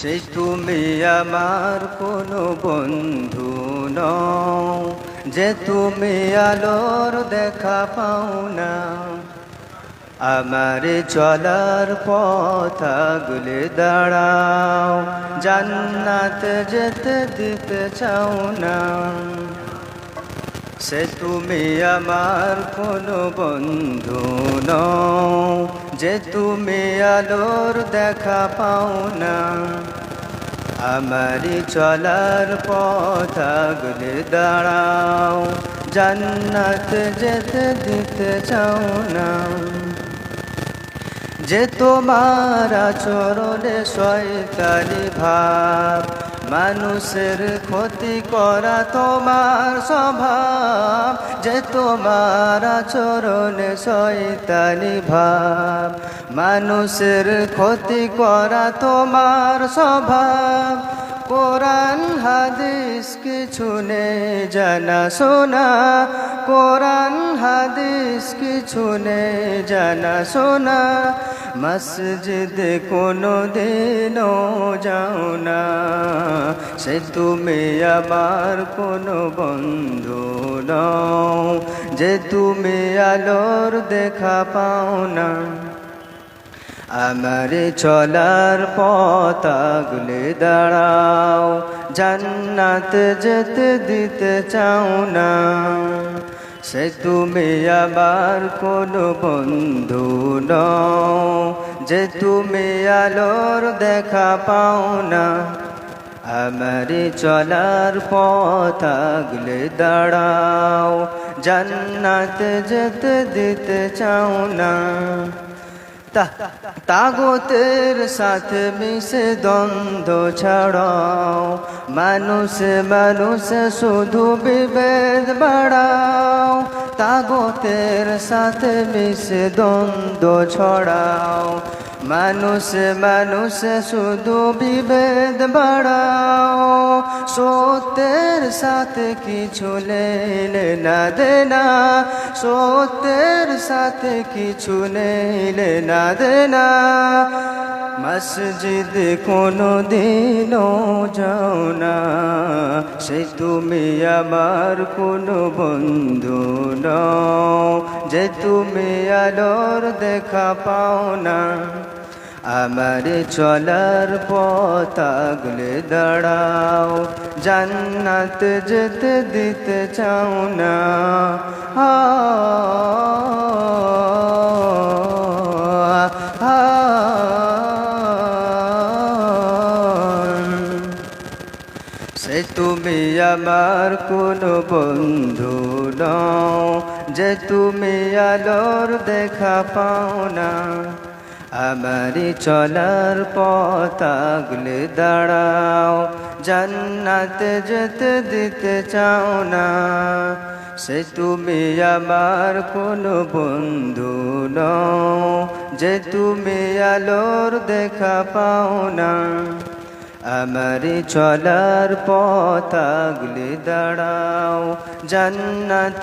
সেই তুমি আমার কোনো বন্ধু নও, যে তুমি আলোর দেখা পাও না। আমার চলার পথ আগলে দাঁড়াও, জান্নাত যেতে দিতে চাও না। সে তুমি আমার কোনো বন্ধু নও, যে তুমি আলোর দেখা পাও না। আমারি চলার পথ আগলে দাঁড়াও, জান্নাত যেতে দিতে চাও না। যে তোমার আচরণে শয়তানি ভাব, মানুষের ক্ষতি করা তোমার স্বভাব। যে তোমার আচরণে শয়তানি ভাব, মানুষের ক্ষতি করা তোমার স্বভাব। কোরআন হাদিস কিছু নেই জানা শোনা, কোরআন হাদিস কিছু নেই জানা শোনা। মসজিদে কোনো দিনও যাও না, সে তুমি আমার কোনো বন্ধু নও, যে তুমি আলোর দেখা পাও না। আমার চলার পথ আগলে দাঁড়াও, জান্নাত যেতে দিতে চাও না। সে তুমি আমার কোনো বন্ধু নও, যে তুমি আলোর দেখা পাও না। আমার চলার পথ আগলে দাঁড়াও, জান্নাত যেতে দিতে চাও না। তাগুতের সাথে মিশে দ্বন্দ্ব ছাড়াও, মানুষে মানুষে শুধু বিভেদ বাড়াও। তাগুতের সাথে মিশে দ্বন্দ্ব ছড়াও, মানুষে মানুষে শুধু বিভেদ বাড়াও। সত্যের সাথে কিছু লেনে না দেনা, সত্যের সাথে কিছু নেই না দেনা। মসজিদ কোনো দিনও যাও না, সে তুমি আমার কোনো বন্ধু নও, যে তুমি আলোর দেখা পাও না। আমার চলার পথ আগলে দাঁড়াও, জান্নাত যেতে দিতে চাও না। সে তুমি আমার কোনো বন্ধু নও, যে তুমি আলোর দেখা পাও না। আমারি চলার পথ আগলে দাঁড়াও, জান্নাত যেতে দিতে চাও না। সে তুমি আমার কোনো বন্ধু নও, যে তুমি আলোর দেখা পাও না। আমারি চলার পথ আগলে দাঁড়াও, জান্নাত